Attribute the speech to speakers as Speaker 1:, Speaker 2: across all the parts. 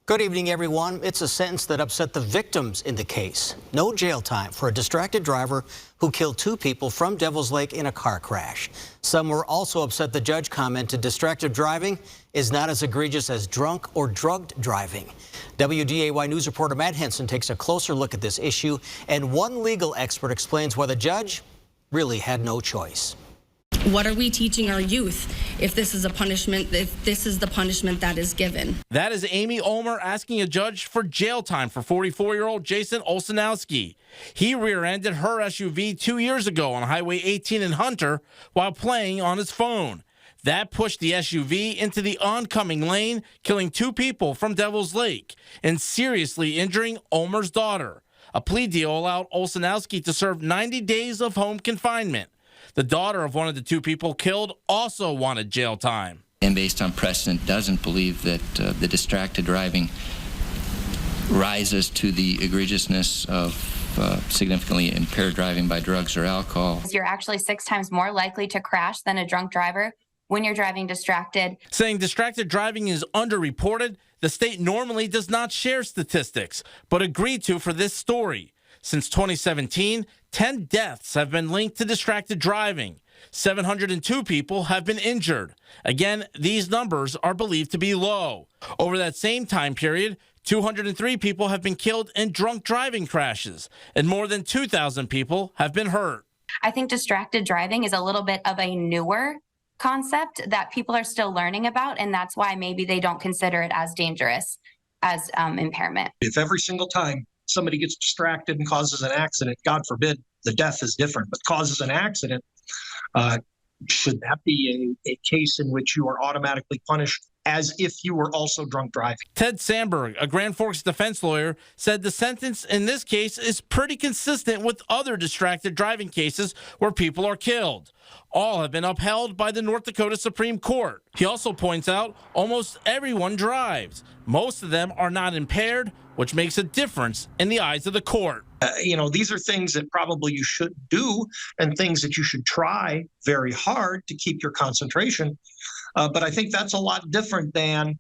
Speaker 1: Good evening, everyone. It's a sentence that upset the victims in the case. No jail time for a distracted driver who killed two people from Devil's Lake in a car crash. Some were also upset the judge commented distracted driving is not as egregious as drunk or drugged driving. WDAY News reporter Matt Henson takes a closer look at this issue, and one legal expert explains why the judge really had no choice.
Speaker 2: What are we teaching our youth if this is a punishment, if this is the punishment that is given?
Speaker 3: That is Amy Ulmer asking a judge for jail time for 44-year-old Jason Olsenowski. He rear-ended her SUV 2 years ago on Highway 18 in Hunter while playing on his phone. That pushed the SUV into the oncoming lane, killing two people from Devil's Lake and seriously injuring Ulmer's daughter. A plea deal allowed Olsenowski to serve 90 days of home confinement. The daughter of one of the two people killed also wanted jail time.
Speaker 4: And based on precedent, doesn't believe that the distracted driving rises to the egregiousness of significantly impaired driving by drugs or alcohol.
Speaker 5: You're actually 6 times more likely to crash than a drunk driver when you're driving distracted.
Speaker 3: Saying distracted driving is underreported, the state normally does not share statistics, but agreed to for this story. Since 2017, 10 deaths have been linked to distracted driving. 702 people have been injured. Again, these numbers are believed to be low. Over that same time period, 203 people have been killed in drunk driving crashes, and more than 2,000 people have been hurt.
Speaker 5: I think distracted driving is a little bit of a newer concept that people are still learning about, and that's why maybe they don't consider it as dangerous as impairment.
Speaker 6: If every single time somebody gets distracted and causes an accident, God forbid, the death is different, but causes an accident, should that be a case in which you are automatically punished as if you were also drunk driving?
Speaker 3: Ted Sandberg, a Grand Forks defense lawyer, said the sentence in this case is pretty consistent with other distracted driving cases where people are killed. All have been upheld by the North Dakota Supreme Court. He also points out almost everyone drives. Most of them are not impaired, which makes a difference in the eyes of the court.
Speaker 6: These are things that probably you should do and things that you should try very hard to keep your concentration. But I think that's a lot different than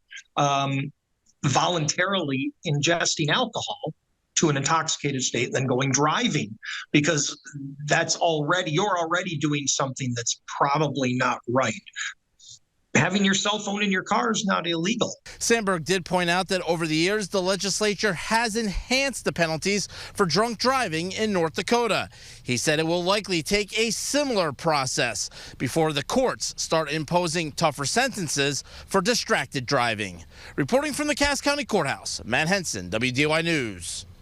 Speaker 6: voluntarily ingesting alcohol to an intoxicated state than going driving, because you're already doing something that's probably not right. Having your cell phone in your car is not illegal.
Speaker 3: Sandberg did point out that over the years, the legislature has enhanced the penalties for drunk driving in North Dakota. He said it will likely take a similar process before the courts start imposing tougher sentences for distracted driving. Reporting from the Cass County Courthouse, Matt Henson, WDAY News.